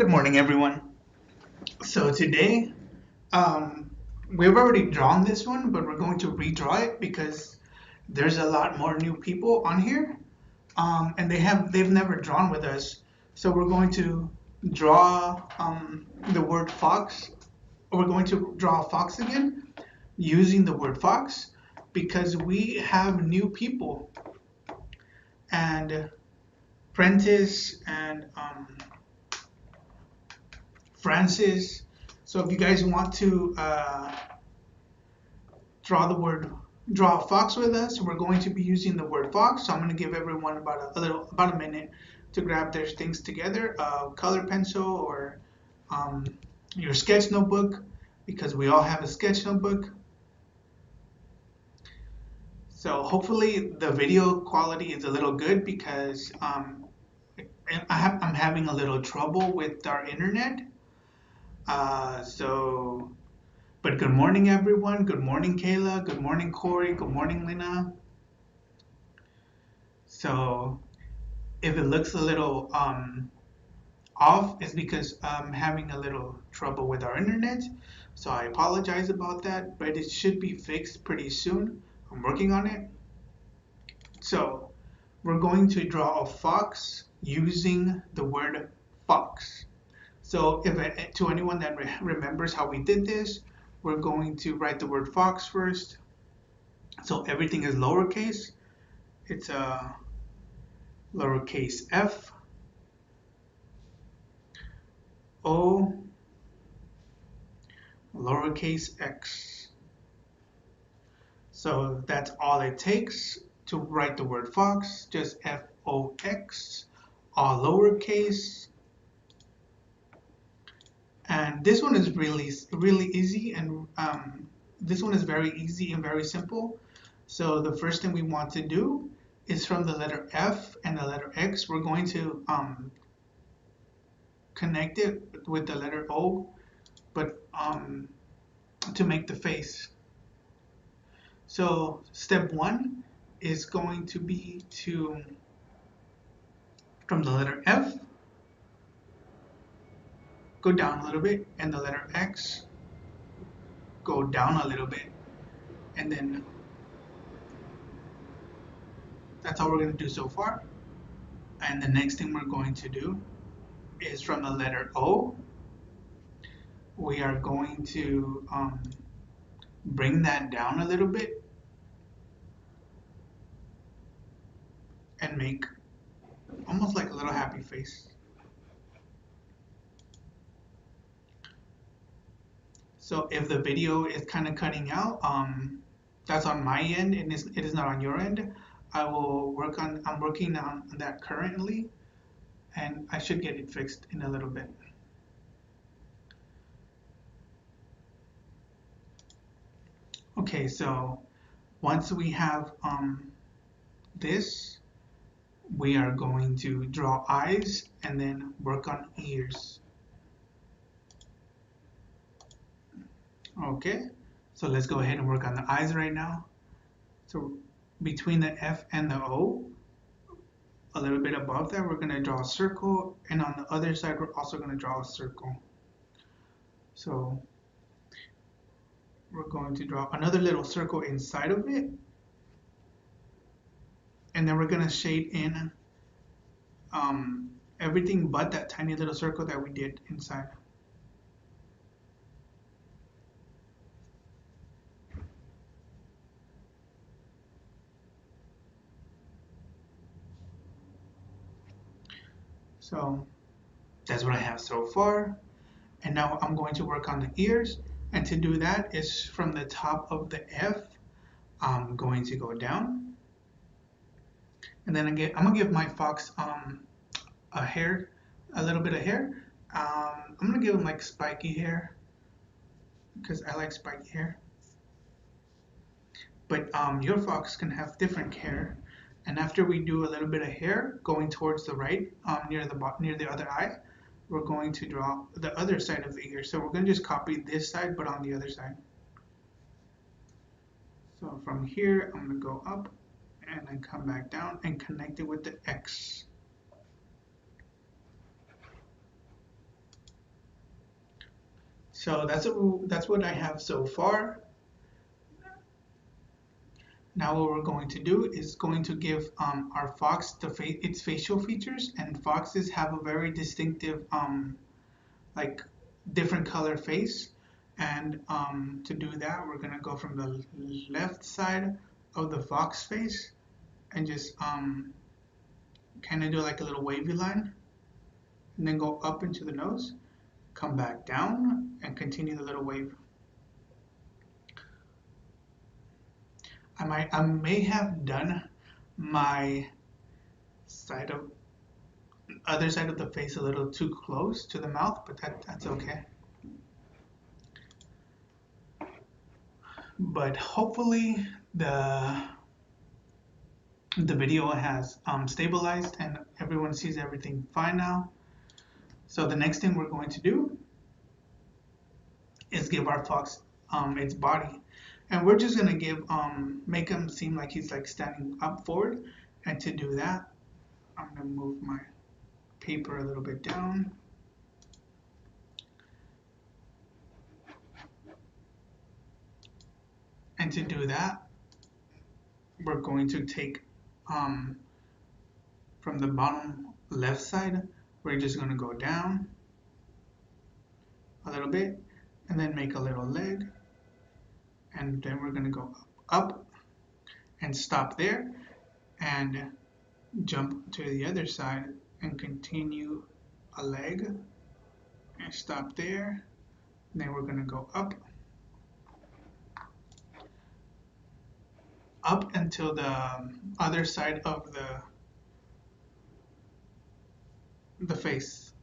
Good morning, everyone. So today, um, we've already drawn this one, but we're going to redraw it because there's a lot more new people on here, and they've never drawn with us. So we're going to draw the word fox. We're going to draw a fox again using the word fox because we have new people and Prentice and Francis. So if you guys want to draw a fox with us, we're going to be using the word fox. So I'm going to give everyone about a minute to grab their things together, a color pencil or um, your sketch notebook, because we all have a sketch notebook. So hopefully the video quality is a little good because I'm having a little trouble with our internet. So but good morning, everyone. Good morning, Kayla. Good morning, Corey. Good morning, Lena. So if it looks a little off, it's because I'm having a little trouble with our internet. So I apologize about that, but it should be fixed pretty soon. I'm working on it. So we're going to draw a fox using the word fox. So if to anyone that remembers how we did this, we're going to write the word fox first. So everything is lowercase. It's a lowercase f, o, lowercase x. So that's all it takes to write the word fox, just F-O-X, all lowercase. And this one is really easy, and this one is very easy and very simple. So the first thing we want to do is from the letter F and the letter X, we're going to connect it with the letter O, but to make the face. So step one is going to be to, from the letter F, go down a little bit, and the letter X, go down a little bit, and then that's all we're going to do so far. And the next thing we're going to do is from the letter O, we are going to bring that down a little bit and make almost like a little happy face. So if the video is kind of cutting out, that's on my end and it is not on your end. I'm working on that currently, and I should get it fixed in a little bit. Okay, so once we have this, we are going to draw eyes and then work on ears. Okay, so let's go ahead and work on the eyes right now. So between the F and the O, a little bit above that, we're going to draw a circle, and on the other side, we're also going to draw a circle. So we're going to draw another little circle inside of it, and then we're going to shade in everything but that tiny little circle that we did inside. So that's what I have so far. And now I'm going to work on the ears. And to do that is from the top of the F, I'm going to go down. And then I'm going to give my fox a little bit of hair. I'm going to give him like spiky hair because I like spiky hair. But your fox can have different hair. And after we do a little bit of hair going towards the right, near the other eye, we're going to draw the other side of the ear. So we're going to just copy this side, but on the other side. So from here, I'm going to go up and then come back down and connect it with the X. So that's what I have so far. Now what we're going to do is going to give our fox its facial features, and foxes have a very distinctive like different color face. And to do that, we're gonna go from the left side of the fox face and just kind of do like a little wavy line, and then go up into the nose, come back down, and continue the little wave. I may have done my side of other side of the face a little too close to the mouth, but that's okay. But hopefully the video has stabilized and everyone sees everything fine now. So the next thing we're going to do is give our fox its body, and we're just gonna give make him seem like he's like standing up forward. And to do that, I'm gonna move my paper a little bit down. And to do that, we're going to take from the bottom left side, we're just going to go down a little bit and then make a little leg, and then we're going to go up and stop there and jump to the other side and continue a leg and stop there. And then we're going to go up until the other side of the face.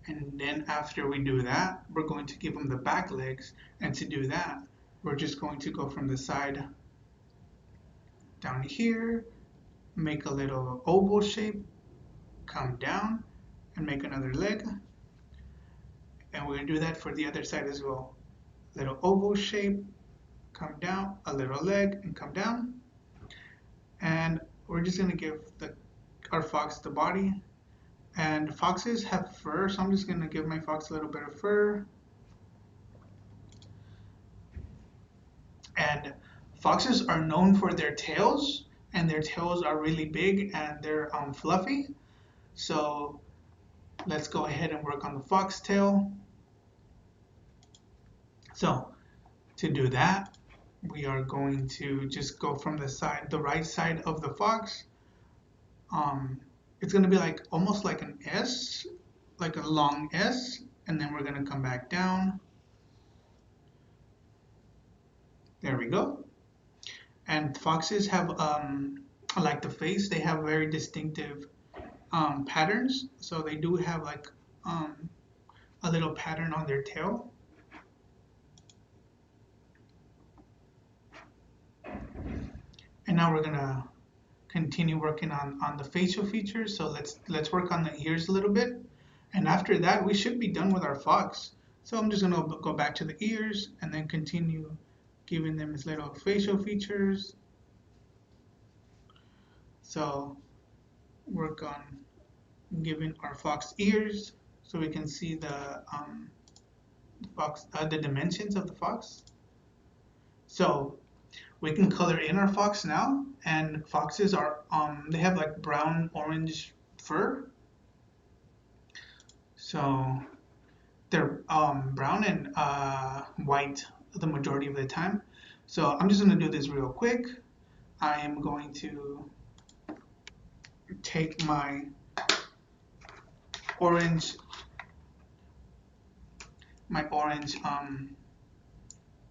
And then after we do that, we're going to give them the back legs. And to do that, we're just going to go from the side down here, make a little oval shape, come down, and make another leg. And we're going to do that for the other side as well. Little oval shape, come down, a little leg, and come down. And we're just going to give our fox the body. And foxes have fur, so I'm just going to give my fox a little bit of fur. And foxes are known for their tails, and their tails are really big and they're fluffy. So let's go ahead and work on the fox tail. So to do that, we are going to just go from the right side of the fox. It's going to be like almost like an S, like a long S, and then we're going to come back down. There we go. And foxes have, like the face, they have very distinctive patterns. So they do have like a little pattern on their tail. And now we're gonna continue working on the facial features. So let's work on the ears a little bit. And after that, we should be done with our fox. So I'm just gonna go back to the ears and then continue giving them his little facial features. So work on giving our fox ears so we can see the fox, the dimensions of the fox. So we can color in our fox now, and foxes are they have like brown orange fur. So they're brown and white the majority of the time. So I'm just going to do this real quick. I am going to take my orange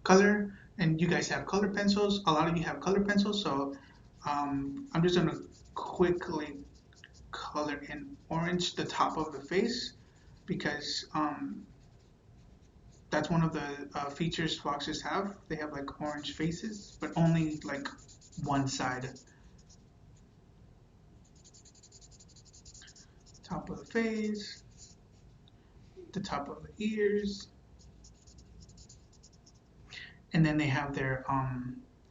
color, and you guys have color pencils. A lot of you have color pencils, so I'm just going to quickly color in orange the top of the face, because that's one of the features foxes have. They have like orange faces, but only like one side. Top of the face, the top of the ears, and then they have their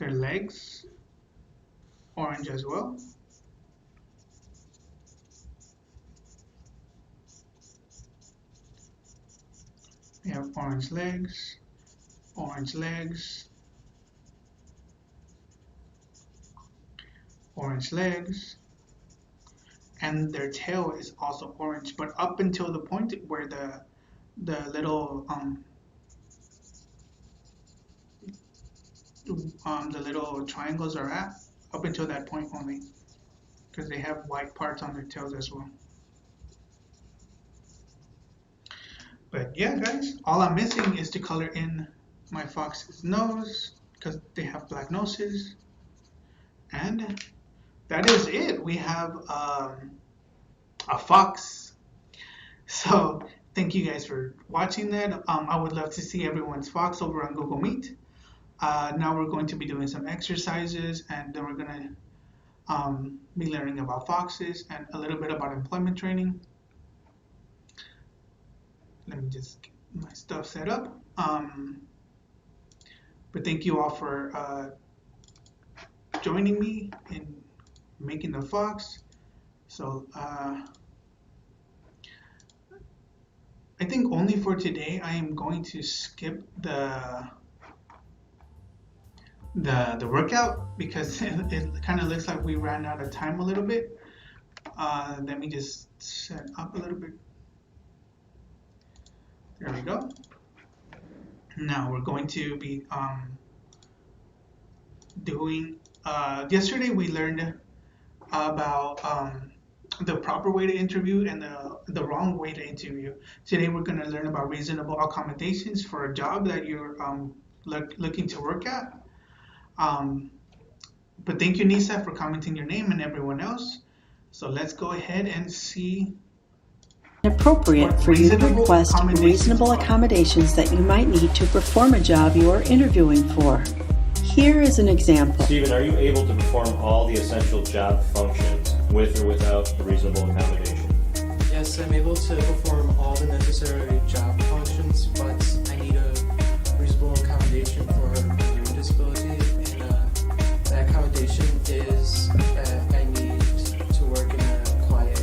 legs orange as well. They have orange legs, orange legs, orange legs, and their tail is also orange, but up until the point where the little the little triangles are at, up until that point only, because they have white parts on their tails as well. But yeah, guys, all I'm missing is to color in my fox's nose, because they have black noses. And that is it. We have a fox. So thank you guys for watching that. I would love to see everyone's fox over on Google Meet. Now we're going to be doing some exercises, and then we're going to be learning about foxes and a little bit about employment training. Let me just get my stuff set up. But thank you all for joining me in making the fox. So I think only for today I am going to skip the workout, because it kind of looks like we ran out of time a little bit. Let me just set up a little bit. There we go. Now we're going to be doing, yesterday we learned about the proper way to interview and the wrong way to interview. Today we're going to learn about reasonable accommodations for a job that you're looking to work at. But thank you, Nisa, for commenting your name and everyone else. So let's go ahead and see. Appropriate for you to request reasonable accommodations that you might need to perform a job you are interviewing for. Here is an example. Stephen, are you able to perform all the essential job functions with or without a reasonable accommodation? Yes, I'm able to perform all the necessary job functions, but I need a reasonable accommodation for a hearing disability, and that accommodation is that I need to work in a quiet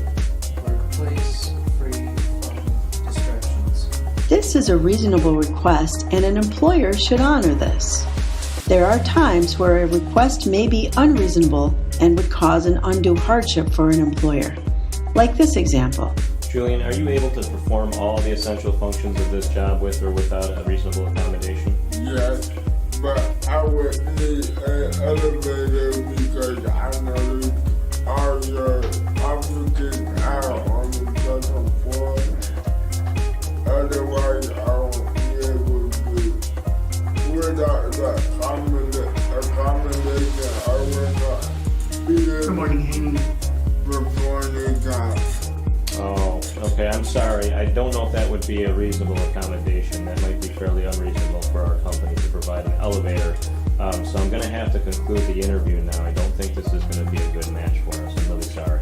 workplace, free from distractions. This is a reasonable request, and an employer should honor this. There are times where a request may be unreasonable and would cause an undue hardship for an employer, like this example. Julian, are you able to perform all the essential functions of this job with or without a reasonable accommodation? Yes, but I would need an elevator because I know all your offices are on the second floor. Otherwise, I won't be able to. Without the accommodation, I will not be able Good morning, Haney. to perform the job. Oh, okay, I'm sorry. I don't know if that would be a reasonable accommodation. That might be fairly unreasonable for our company to provide an elevator. So I'm going to have to conclude the interview now. I don't think this is going to be a good match for us. I'm really sorry.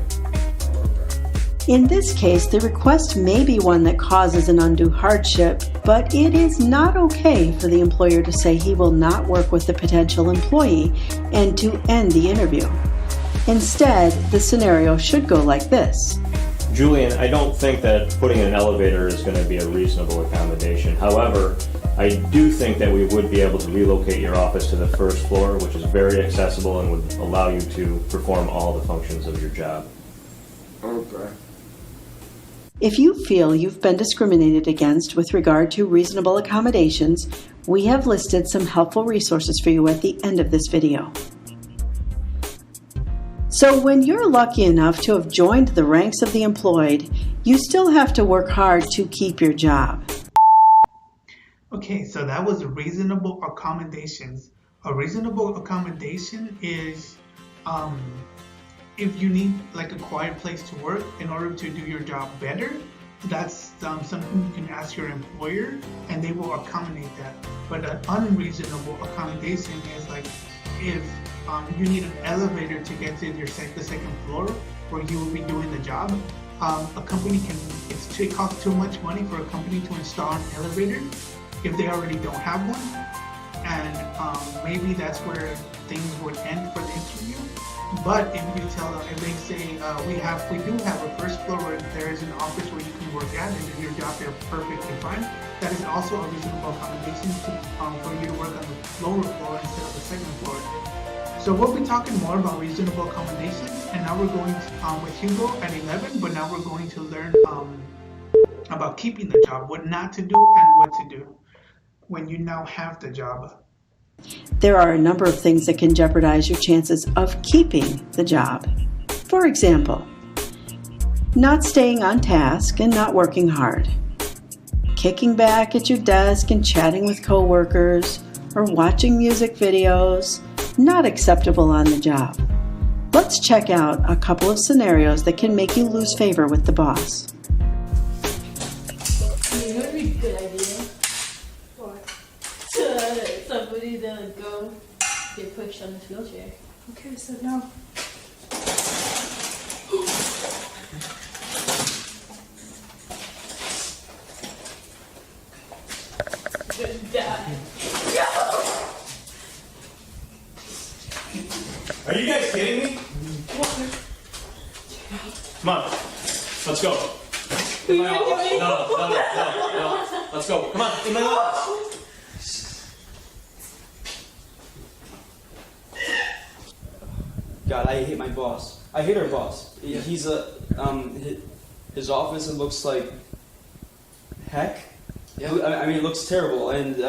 In this case, the request may be one that causes an undue hardship, but it is not okay for the employer to say he will not work with the potential employee and to end the interview. Instead, the scenario should go like this. Julian, I don't think that putting an elevator is going to be a reasonable accommodation. However, I do think that we would be able to relocate your office to the first floor, which is very accessible and would allow you to perform all the functions of your job. Okay. If you feel you've been discriminated against with regard to reasonable accommodations, we have listed some helpful resources for you at the end of this video. So when you're lucky enough to have joined the ranks of the employed, you still have to work hard to keep your job. Okay, so that was reasonable accommodations. A reasonable accommodation is if you need like a quiet place to work in order to do your job better. That's something you can ask your employer and they will accommodate that. But an unreasonable accommodation is like if you need an elevator to get to the second floor where you will be doing the job. A company it costs too much money for a company to install an elevator if they already don't have one. And maybe that's where things would end for the interview. But if you tell them, if they say we do have a first floor where there is an office where you can work at and do your job there perfectly fine, that is also a reasonable accommodation for you to work on the lower floor instead of the second floor. So we'll be talking more about reasonable accommodations, and now we're going with Hugo at 11, but now we're going to learn about keeping the job, what not to do and what to do when you now have the job. There are a number of things that can jeopardize your chances of keeping the job. For example, not staying on task and not working hard, kicking back at your desk and chatting with coworkers, or watching music videos, not acceptable on the job. Let's check out a couple of scenarios that can make you lose favor with the boss. You know what would be a good idea? What? Somebody to go get pushed on this wheelchair. Okay, so now. Die. Are you guys kidding me? Come on, let's go. In my office. No. Let's go. Come on, in my office. God, I hate my boss. I hate our boss. He's his office. It looks like heck. Yeah. I mean, it looks terrible, and he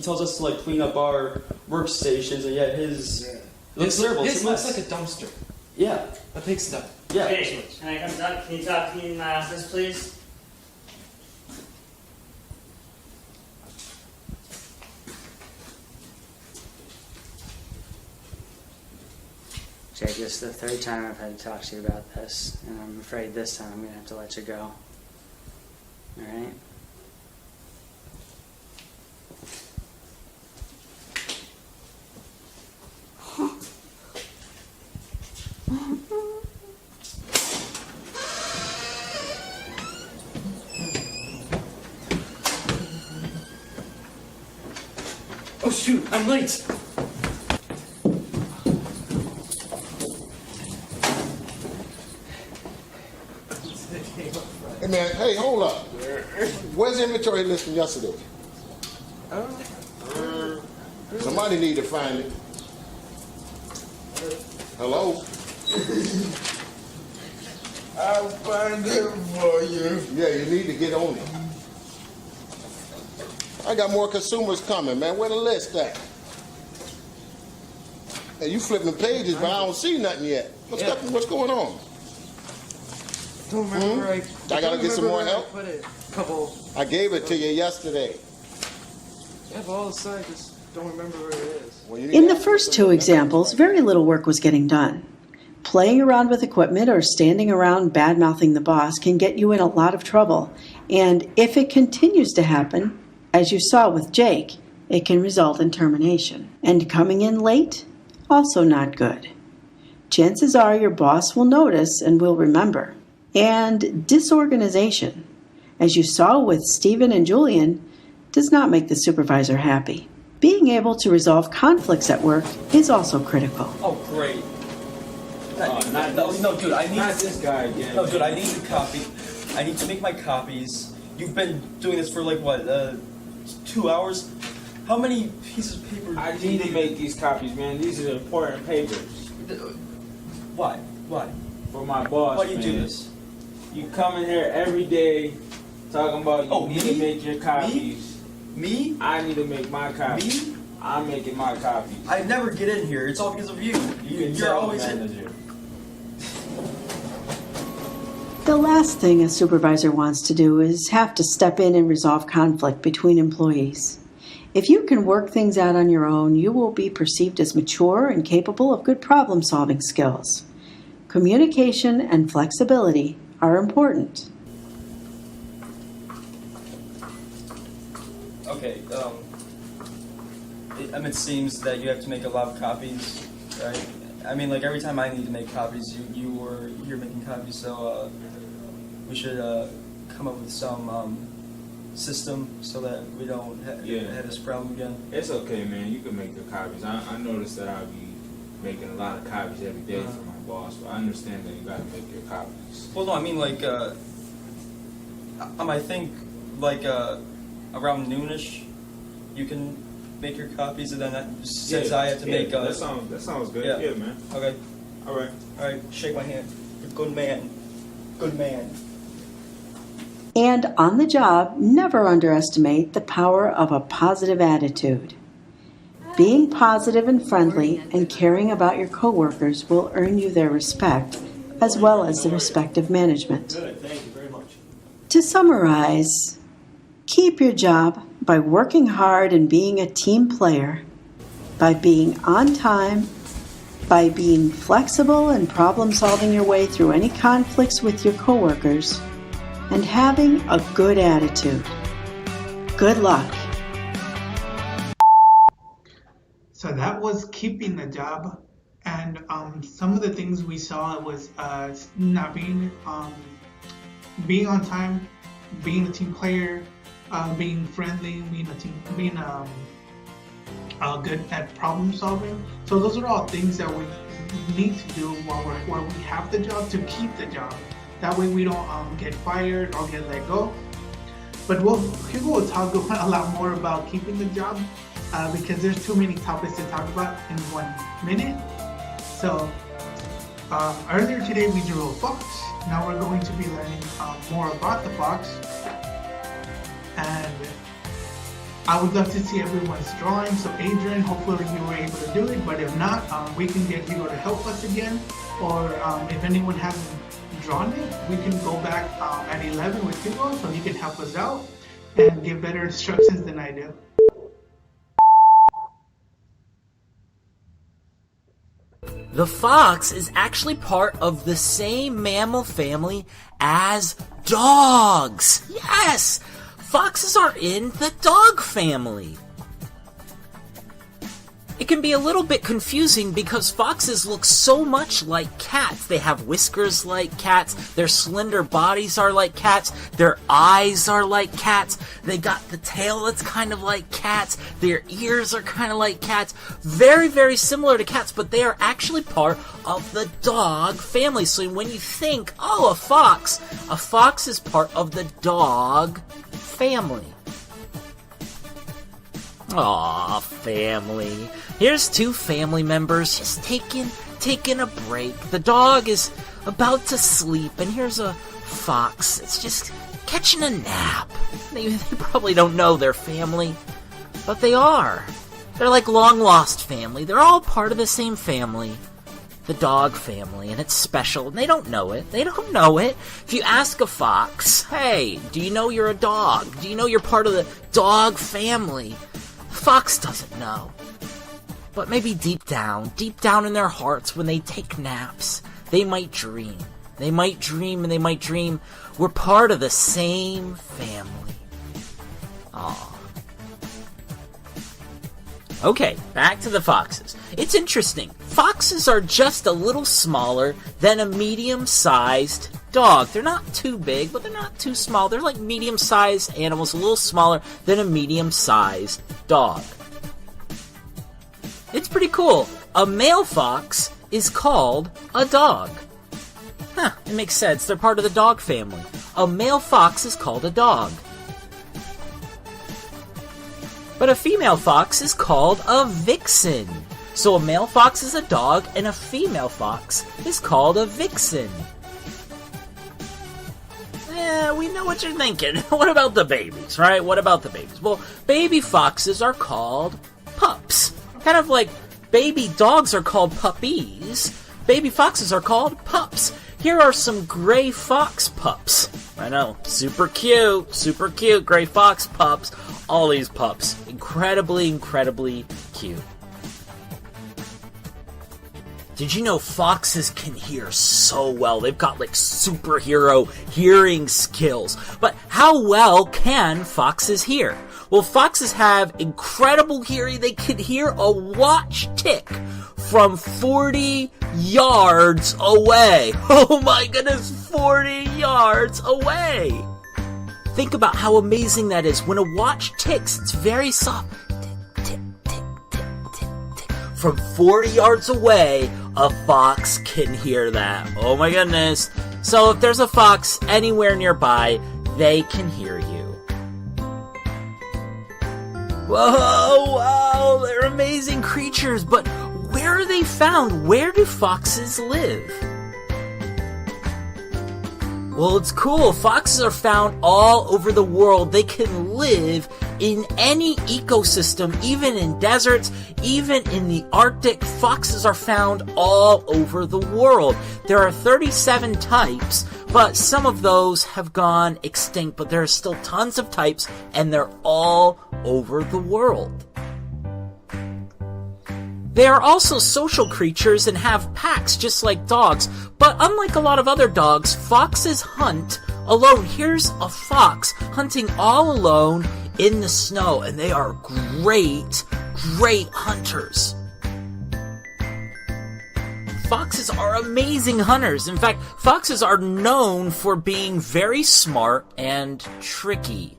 tells us to like clean up our workstations, and yet his looks terrible. His It's a looks mess. like a dumpster. Yeah, A pigsty. yeah. Hey, can I come talk? Can you talk to me in my office, please? Jake, this is the third time I've had to talk to you about this, and I'm afraid this time I'm going to have to let you go. Alright? Oh shoot, I'm late. Hey man, hey, hold up. Where's the inventory list from yesterday? Somebody need to find it. Hello? I'll find it for you. Yeah, you need to get on it. I got more consumers coming, man. Where the list at? Hey, you flipping pages, but I don't see nothing yet. What's going on? Don't remember I gotta get some more help? Put it. Couple. I gave it to you yesterday. I have all the sides, just don't remember where it is. Well, you need In to the ask first for two something. examples, very little work was getting done. Playing around with equipment or standing around bad-mouthing the boss can get you in a lot of trouble, and if it continues to happen, as you saw with Jake, it can result in termination. And coming in late? Also not good. Chances are your boss will notice and will remember. And disorganization, as you saw with Stephen and Julian, does not make the supervisor happy. Being able to resolve conflicts at work is also critical. Oh great. No, dude, I need Not this guy again. No, dude, I need to copy. I need to make my copies. You've been doing this for like what, 2 hours? How many pieces of paper? I need to make these copies, man. These are important papers Why? for my boss. Why do you man. do this? You come in here every day talking about you need to me? make your copies. Me? I need to make my copies. Me? I'm making my copies. I never get in here. It's all because of you. You can You're tell always the in. manager. The last thing a supervisor wants to do is have to step in and resolve conflict between employees. If you can work things out on your own, you will be perceived as mature and capable of good problem-solving skills. Communication and flexibility are important. Okay, it seems that you have to make a lot of copies, right? I mean, like every time I need to make copies, you were here making copies, so we should come up with some system so that we don't have this problem again. It's okay, man. You can make the copies. I noticed that I'll be making a lot of copies every day for my boss, but I understand that you gotta make your copies. Well, no, I mean like, I think like around noonish, you can make your copies, and then that says I have to make. That sounds good. Yeah. Yeah, man. Okay. All right. All right. Shake my hand. You're a good man. Good man. And on the job, never underestimate the power of a positive attitude. Being positive and friendly and caring about your coworkers will earn you their respect, as well as the respect of management. Good, thank you very much. To summarize, keep your job by working hard and being a team player, by being on time, by being flexible and problem-solving your way through any conflicts with your coworkers, and having a good attitude. Good luck. So that was keeping the job, and some of the things we saw was not being on time, being a team player, being friendly, being good at problem solving. So those are all things that we need to do while we have the job to keep the job. That way we don't get fired or get let go. But Hugo will talk a lot more about keeping the job because there's too many topics to talk about in 1 minute. So earlier today we drew a fox. Now we're going to be learning more about the fox. And I would love to see everyone's drawing. So Adrian, hopefully you were able to do it. But if not, we can get Hugo to help us again. Or if anyone hasn't drawn it, we can go back at 11 with Hugo so he can help us out and give better instructions than I do. The fox is actually part of the same mammal family as dogs. Yes! Foxes are in the dog family. It can be a little bit confusing because foxes look so much like cats. They have whiskers like cats, their slender bodies are like cats, their eyes are like cats, they got the tail that's kind of like cats, their ears are kind of like cats. Very, very similar to cats, but they are actually part of the dog family. So when you think, oh, a fox is part of the dog family. Aw, family. Here's two family members just taking a break. The dog is about to sleep, and here's a fox. It's just catching a nap. They probably don't know their family, but they are. They're like long-lost family. They're all part of the same family. The dog family, and it's special, and they don't know it. They don't know it. If you ask a fox, hey, do you know you're a dog? Do you know you're part of the dog family? Fox doesn't know. But maybe deep down in their hearts, when they take naps, they might dream. They might dream, and they might dream we're part of the same family. Aww. Okay, back to the foxes. It's interesting. Foxes are just a little smaller than a medium-sized dog. They're not too big, but they're not too small. They're like medium-sized animals, a little smaller than a medium-sized dog. It's pretty cool. A male fox is called a dog. Huh, it makes sense. They're part of the dog family. A male fox is called a dog. But a female fox is called a vixen. So a male fox is a dog, and a female fox is called a vixen. Yeah, we know what you're thinking. What about the babies, right? What about the babies? Well, baby foxes are called pups. Kind of like baby dogs are called puppies. Baby foxes are called pups. Here are some gray fox pups. I know, super cute gray fox pups. All these pups, incredibly cute. Did you know foxes can hear so well? They've got like superhero hearing skills. But how well can foxes hear? Well, foxes have incredible hearing. They can hear a watch tick from 40 yards away. Oh my goodness, 40 yards away. Think about how amazing that is. When a watch ticks, it's very soft. Tick, tick, tick, tick, tick, tick. From 40 yards away, a fox can hear that. Oh my goodness. So if there's a fox anywhere nearby, they can hear you. Whoa, wow, they're amazing creatures, but where are they found? Where do foxes live? Well, it's cool. Foxes are found all over the world. They can live in any ecosystem, even in deserts, even in the Arctic. Foxes are found all over the world. There are 37 types, but some of those have gone extinct, but there are still tons of types, and they're all over the world. They are also social creatures and have packs just like dogs, but unlike a lot of other dogs, foxes hunt alone. Here's a fox hunting all alone in the snow, and they are great hunters. Foxes are amazing hunters. In fact, foxes are known for being very smart and tricky.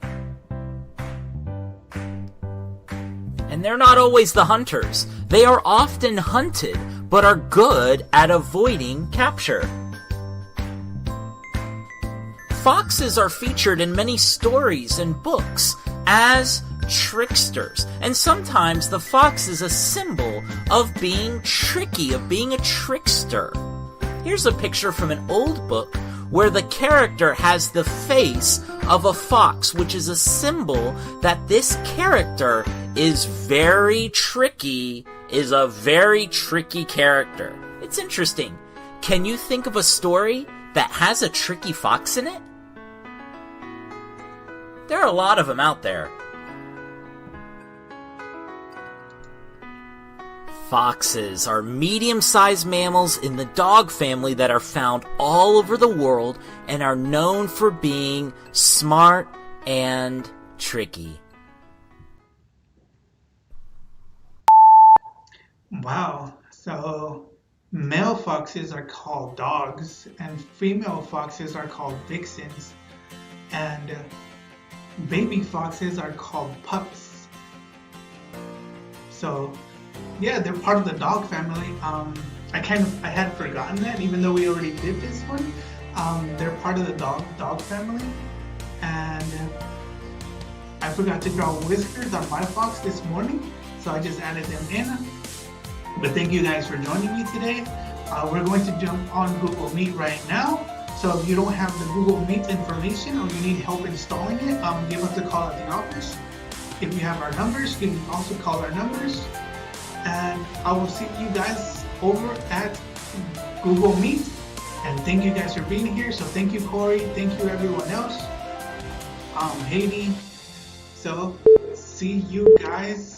And they're not always the hunters. They are often hunted, but are good at avoiding capture. Foxes are featured in many stories and books as tricksters, and sometimes the fox is a symbol of being tricky, of being a trickster. Here's a picture from an old book where the character has the face of a fox, which is a symbol that this character is very tricky, is a very tricky character. It's interesting. Can you think of a story that has a tricky fox in it? There are a lot of them out there. Foxes are medium-sized mammals in the dog family that are found all over the world and are known for being smart and tricky. Wow. So male foxes are called dogs and female foxes are called vixens, and baby foxes are called pups. So yeah, they're part of the dog family. I had forgotten that, even though we already did this one. They're part of the dog family, and I forgot to draw whiskers on my fox this morning, so I just added them in. But thank you guys for joining me today. We're going to jump on Google Meet right now. So if you don't have the Google Meet information or you need help installing it, give us a call at the office. If you have our numbers, you can also call our numbers. And I will see you guys over at Google Meet. And thank you guys for being here. So thank you, Corey. Thank you, everyone else. Haiti. So see you guys